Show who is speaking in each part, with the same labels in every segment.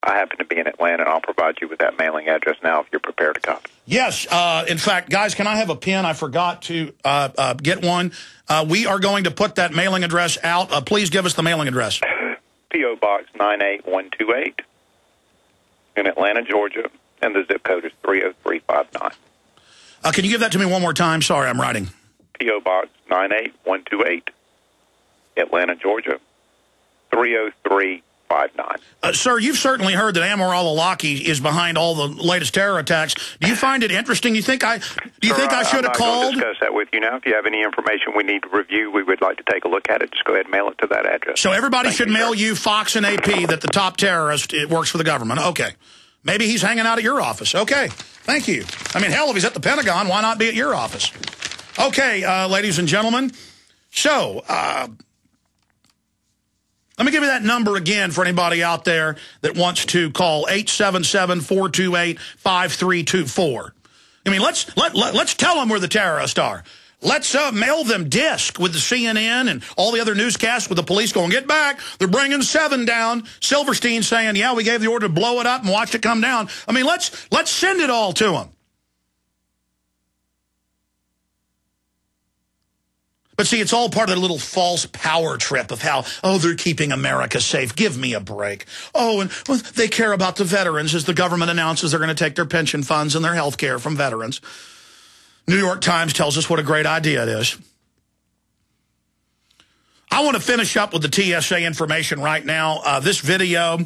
Speaker 1: I happen to be in Atlanta, and I'll provide you with that mailing address now if you're prepared to copy.
Speaker 2: Yes. In fact, guys, can I have a pen? I forgot to get one. We are going to put that mailing address out. Please give us the mailing address.
Speaker 1: P.O. Box 98128 in Atlanta, Georgia, and the zip code is 30359.
Speaker 2: Can you give that to me one more time? Sorry, I'm writing.
Speaker 1: P.O. Box 98128, Atlanta, Georgia, 30359.
Speaker 2: Sir, you've certainly heard that Amor-al-Awlaki is behind all the latest terror attacks. Do you find it interesting? Do you think I should have called?
Speaker 1: I'm not going to discuss that with you now. If you have any information we need to review, we would like to take a look at it. Just go ahead and mail it to that address.
Speaker 2: So everybody should mail you Fox and AP that the top terrorist works for the government. Okay. Maybe he's hanging out at your office. Okay. Thank you. I mean, hell, if he's at the Pentagon, why not be at your office? Okay, ladies and gentlemen. So, let me give you that number again for anybody out there that wants to call 877-428-5324. I mean, let's tell them where the terrorists are. Let's mail them disc with the CNN and all the other newscasts with the police going, get back. They're bringing 7 down. Silverstein saying, yeah, we gave the order to blow it up and watch it come down. I mean, let's send it all to them. But see, it's all part of the little false power trip of how, oh, they're keeping America safe. Give me a break. Oh, and well, they care about the veterans as the government announces they're going to take their pension funds and their health care from veterans. New York Times tells us what a great idea it is. I want to finish up with the TSA information right now. This video,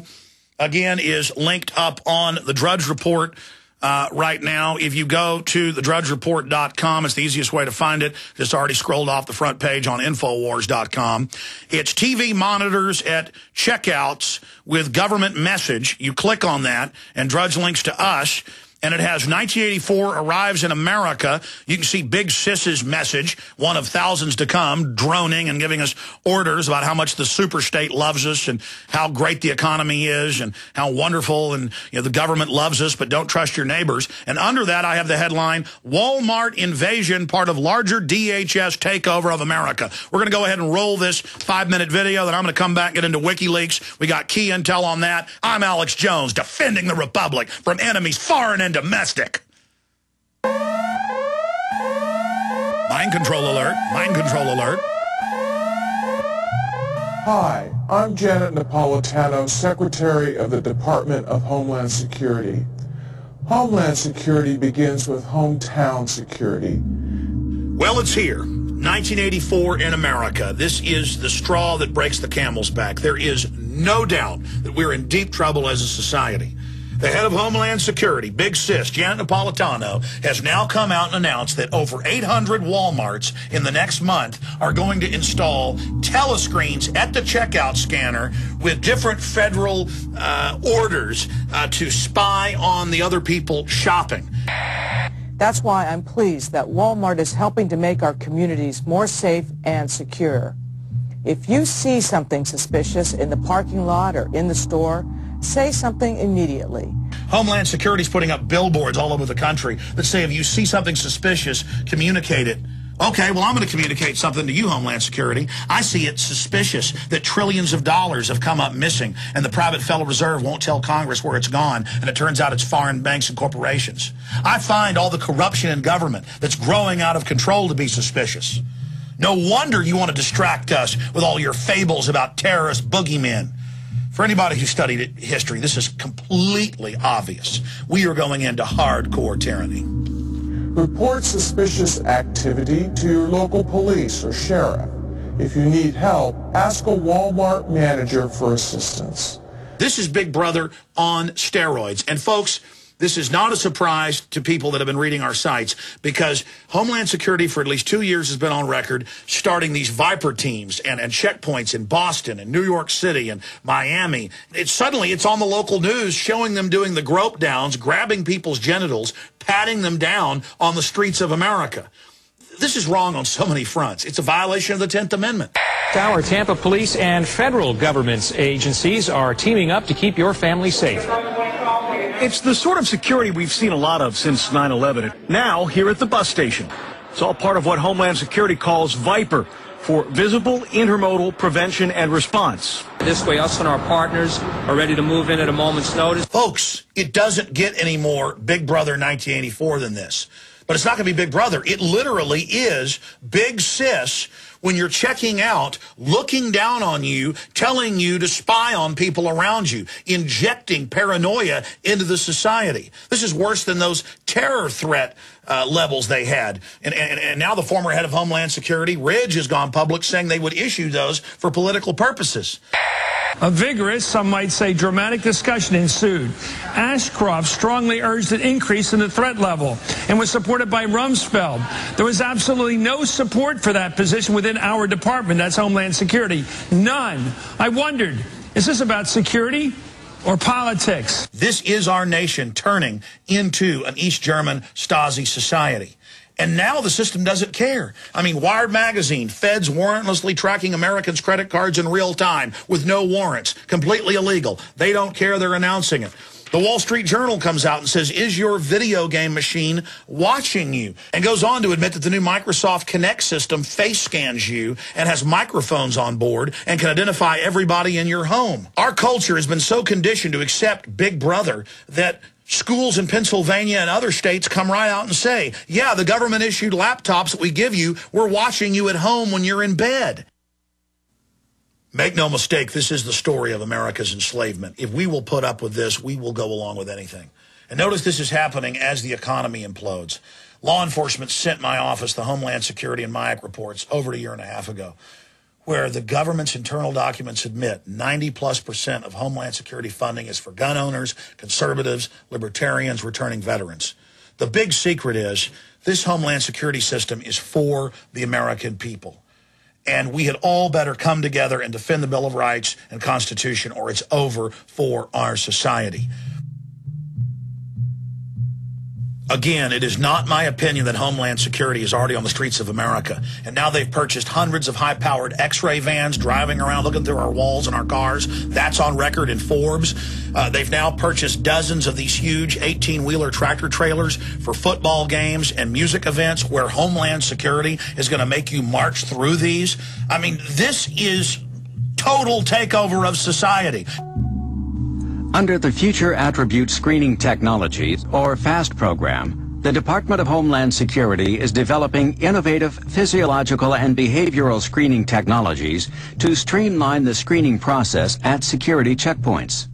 Speaker 2: again, is linked up on the Drudge Report right now. If you go to thedrudgereport.com, it's the easiest way to find it. Just already scrolled off the front page on Infowars.com. It's TV monitors at checkouts with government message. You click on that, and Drudge links to us. And it has 1984 arrives in America. You can see Big Sis's message, one of thousands to come, droning and giving us orders about how much the superstate loves us and how great the economy is and how wonderful and the government loves us, but don't trust your neighbors. And under that, I have the headline, Walmart invasion, part of larger DHS takeover of America. We're going to go ahead and roll this 5-minute video, then I'm going to come back and get into WikiLeaks. We got key intel on that. I'm Alex Jones, defending the Republic from enemies foreign and domestic. Mind control alert. Mind control alert.
Speaker 3: Hi, I'm Janet Napolitano, Secretary of the Department of Homeland Security. Homeland Security begins with hometown security.
Speaker 2: Well, it's here. 1984 in America. This is the straw that breaks the camel's back. There is no doubt that we're in deep trouble as a society. The head of Homeland Security, Big Sis, Janet Napolitano, has now come out and announced that over 800 Walmarts in the next month are going to install telescreens at the checkout scanner with different federal orders to spy on the other people shopping.
Speaker 4: That's why I'm pleased that Walmart is helping to make our communities more safe and secure. If you see something suspicious in the parking lot or in the store, say something immediately.
Speaker 2: Homeland Security is putting up billboards all over the country that say if you see something suspicious, communicate it. Okay, well, I'm going to communicate something to you, Homeland Security. I see it suspicious that trillions of dollars have come up missing, and the private Federal Reserve won't tell Congress where it's gone, and it turns out it's foreign banks and corporations. I find all the corruption in government that's growing out of control to be suspicious. No wonder you want to distract us with all your fables about terrorist boogeymen. For anybody who studied history, this is completely obvious. We are going into hardcore tyranny.
Speaker 3: Report suspicious activity to your local police or sheriff. If you need help, ask a Walmart manager for assistance.
Speaker 2: This is Big Brother on steroids. And folks, this is not a surprise to people that have been reading our sites because Homeland Security for at least 2 years has been on record starting these Viper teams and checkpoints in Boston and New York City and Miami. Suddenly it's on the local news showing them doing the grope downs, grabbing people's genitals, patting them down on the streets of America. This is wrong on so many fronts. It's a violation of the 10th Amendment.
Speaker 5: Our Tampa police and federal government agencies are teaming up to keep your family safe.
Speaker 6: It's the sort of security we've seen a lot of since 9/11. Now, here at the bus station. It's all part of what Homeland Security calls Viper, for Visible Intermodal Prevention and Response.
Speaker 7: This way, us and our partners are ready to move in at a moment's notice.
Speaker 2: Folks, it doesn't get any more Big Brother 1984 than this. But it's not going to be Big Brother. It literally is Big Sis when you're checking out, looking down on you, telling you to spy on people around you, injecting paranoia into the society. This is worse than those terror threat levels they had. And now the former head of Homeland Security, Ridge, has gone public saying they would issue those for political purposes.
Speaker 8: A vigorous, some might say dramatic discussion ensued. Ashcroft strongly urged an increase in the threat level and was supported by Rumsfeld. There was absolutely no support for that position within our department, that's Homeland Security. None. I wondered, is this about security or politics?
Speaker 2: This is our nation turning into an East German Stasi society. And now the system doesn't care. I mean, Wired magazine, feds warrantlessly tracking Americans' credit cards in real time with no warrants, completely illegal. They don't care, they're announcing it. The Wall Street Journal comes out and says, is your video game machine watching you? And goes on to admit that the new Microsoft Kinect system face scans you and has microphones on board and can identify everybody in your home. Our culture has been so conditioned to accept Big Brother that schools in Pennsylvania and other states come right out and say, yeah, the government-issued laptops that we give you, we're watching you at home when you're in bed. Make no mistake, this is the story of America's enslavement. If we will put up with this, we will go along with anything. And notice this is happening as the economy implodes. Law enforcement sent my office the Homeland Security and MIAC reports over a year and a half ago, where the government's internal documents admit 90+% of Homeland Security funding is for gun owners, conservatives, libertarians, returning veterans. The big secret is this Homeland Security system is for the American people. And we had all better come together and defend the Bill of Rights and Constitution, or it's over for our society. Again, it is not my opinion that Homeland Security is already on the streets of America. And now they've purchased hundreds of high-powered X-ray vans driving around looking through our walls and our cars. That's on record in Forbes. They've now purchased dozens of these huge 18-wheeler tractor trailers for football games and music events where Homeland Security is going to make you march through these. I mean, this is total takeover of society.
Speaker 9: Under the Future Attribute Screening Technologies, or FAST program, the Department of Homeland Security is developing innovative physiological and behavioral screening technologies to streamline the screening process at security checkpoints.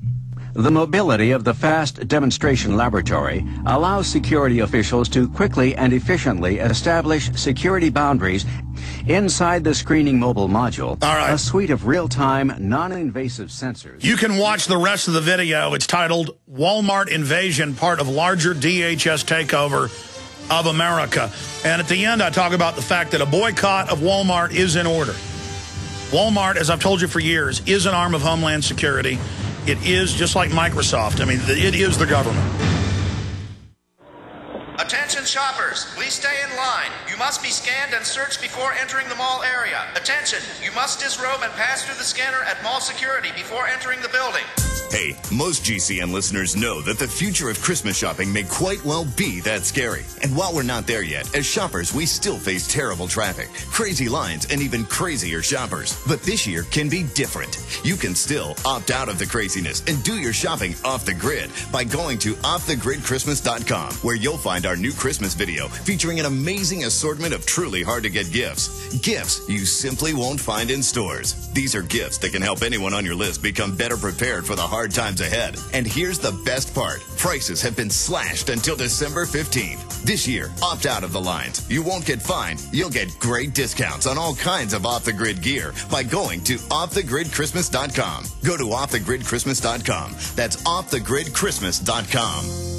Speaker 9: The mobility of the FAST demonstration laboratory allows security officials to quickly and efficiently establish security boundaries inside the screening mobile module.
Speaker 2: All right.
Speaker 9: A suite of real-time, non-invasive sensors.
Speaker 2: You can watch the rest of the video. It's titled Walmart Invasion, part of larger DHS takeover of America. And at the end, I talk about the fact that a boycott of Walmart is in order. Walmart, as I've told you for years, is an arm of Homeland Security. It is just like Microsoft. I mean, it is the government.
Speaker 10: Attention shoppers, please stay in line. You must be scanned and searched before entering the mall area. Attention, you must disrobe and pass through the scanner at mall security before entering the building.
Speaker 11: Hey, most GCN listeners know that the future of Christmas shopping may quite well be that scary. And while we're not there yet, as shoppers, we still face terrible traffic, crazy lines, and even crazier shoppers. But this year can be different. You can still opt out of the craziness and do your shopping off the grid by going to offthegridchristmas.com, where you'll find our new Christmas video featuring an amazing assortment of truly hard-to-get gifts. Gifts you simply won't find in stores. These are gifts that can help anyone on your list become better prepared for the hard times ahead. And here's the best part. Prices have been slashed until December 15th. This year, opt out of the lines. You won't get fined. You'll get great discounts on all kinds of off-the-grid gear by going to offthegridchristmas.com. Go to offthegridchristmas.com. That's offthegridchristmas.com.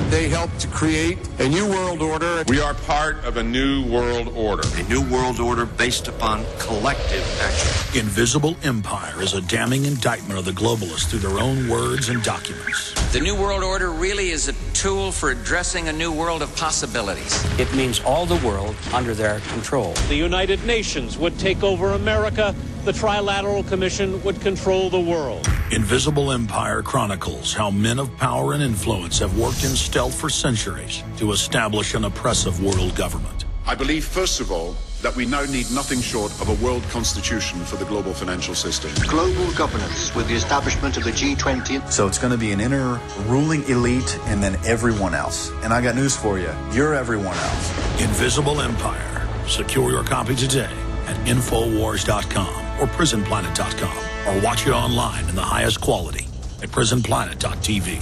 Speaker 12: They helped to create a new world order. We are part of a new world order.
Speaker 13: A new world order based upon collective action.
Speaker 2: Invisible Empire is a damning indictment of the globalists through their own words and documents.
Speaker 14: The new world order really is a tool for addressing a new world of possibilities.
Speaker 15: It means all the world under their control.
Speaker 16: The United Nations would take over America. The Trilateral Commission would control the world.
Speaker 2: Invisible Empire chronicles how men of power and influence have worked in stealth for centuries to establish an oppressive world government.
Speaker 12: I believe, first of all,
Speaker 17: that we now need nothing short of a world constitution for the global financial system.
Speaker 18: Global governance with the establishment of the G20.
Speaker 19: So it's going to be an inner ruling elite and then everyone else. And I got news for you. You're everyone else.
Speaker 2: Invisible Empire. Secure your copy today at Infowars.com or PrisonPlanet.com, or watch it online in the highest quality at PrisonPlanet.tv.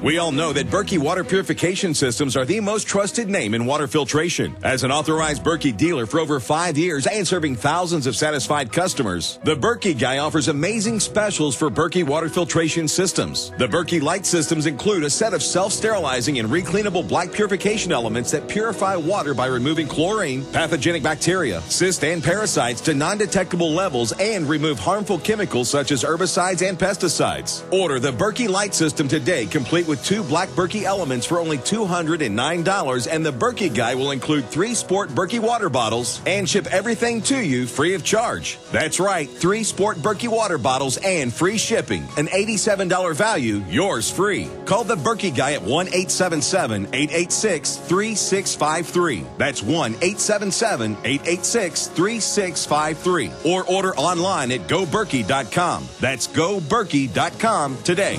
Speaker 20: We all know that Berkey water purification systems are the most trusted name in water filtration. As an authorized Berkey dealer for over 5 years and serving thousands of satisfied customers, the Berkey Guy offers amazing specials for Berkey water filtration systems. The Berkey Light systems include a set of self-sterilizing and recleanable black purification elements that purify water by removing chlorine, pathogenic bacteria, cysts, and parasites to non-detectable levels and remove harmful chemicals such as herbicides and pesticides. Order the Berkey Light system today, complete with 2 black Berkey elements for only $209, and the Berkey Guy will include 3 sport Berkey water bottles and ship everything to you free of charge. That's right, 3 sport Berkey water bottles and free shipping. An $87 value, yours free. Call the Berkey Guy at 1-877-886-3653. That's 1-877-886-3653. Or order online at GoBerkey.com. That's GoBerkey.com today.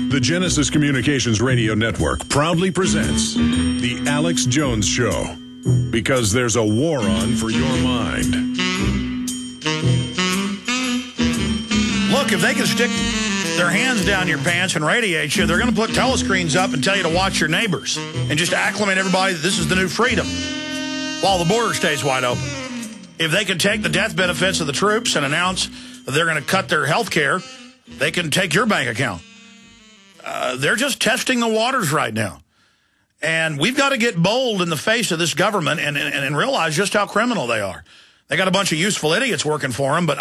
Speaker 21: The Genesis Communications Radio Network proudly presents The Alex Jones Show, because there's a war on for your mind.
Speaker 2: Look, if they can stick their hands down your pants and radiate you, they're going to put telescreens up and tell you to watch your neighbors and just acclimate everybody that this is the new freedom while the border stays wide open. If they can take the death benefits of the troops and announce that they're going to cut their health care, they can take your bank account. They're just testing the waters right now. And we've got to get bold in the face of this government and realize just how criminal they are. They got a bunch of useful idiots working for them, but,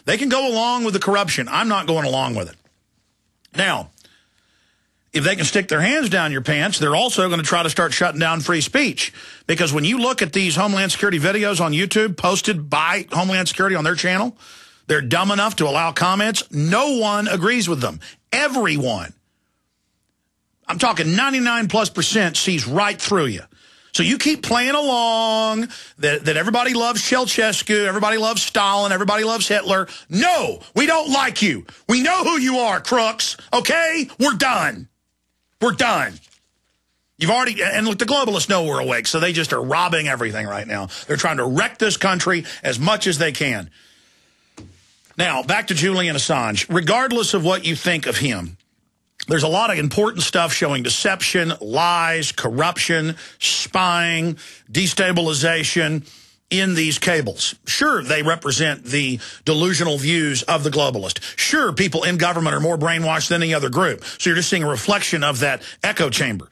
Speaker 2: they can go along with the corruption. I'm not going along with it. Now, if they can stick their hands down your pants, they're also going to try to start shutting down free speech. Because when you look at these Homeland Security videos on YouTube posted by Homeland Security on their channel, they're dumb enough to allow comments. No one agrees with them. Everyone. I'm talking 99+% sees right through you. So you keep playing along that everybody loves Ceausescu, everybody loves Stalin, everybody loves Hitler. No, we don't like you. We know who you are, crooks. Okay? We're done. We're done. You've already, and look, the globalists know we're awake, so they just are robbing everything right now. They're trying to wreck this country as much as they can. Now, back to Julian Assange. Regardless of what you think of him, there's a lot of important stuff showing deception, lies, corruption, spying, destabilization in these cables. Sure, they represent the delusional views of the globalist. Sure, people in government are more brainwashed than any other group. So you're just seeing a reflection of that echo chamber.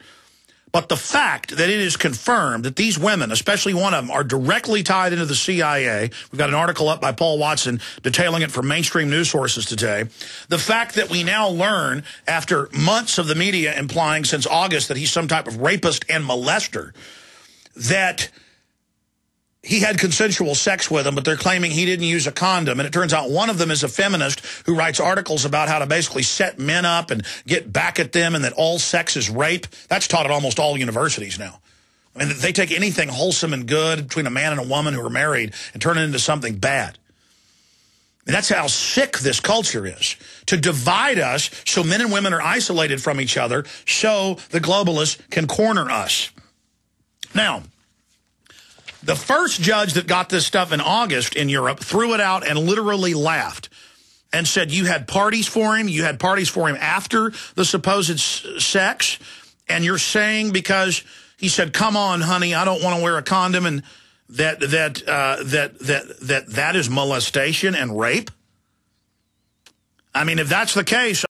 Speaker 2: But the fact that it is confirmed that these women, especially one of them, are directly tied into the CIA. We've got an article up by Paul Watson detailing it from mainstream news sources today. The fact that we now learn, after months of the media implying since August that he's some type of rapist and molester, that he had consensual sex with them, but they're claiming he didn't use a condom. And it turns out one of them is a feminist who writes articles about how to basically set men up and get back at them and that all sex is rape. That's taught at almost all universities now. I mean, they take anything wholesome and good between a man and a woman who are married and turn it into something bad. And that's how sick this culture is, to divide us so men and women are isolated from each other so the globalists can corner us. Now, the first judge that got this stuff in August in Europe threw it out and literally laughed and said you had parties for him, you had parties for him after the supposed sex, and you're saying because he said, come on, honey, I don't want to wear a condom, and that is molestation and rape? I mean, if that's the case,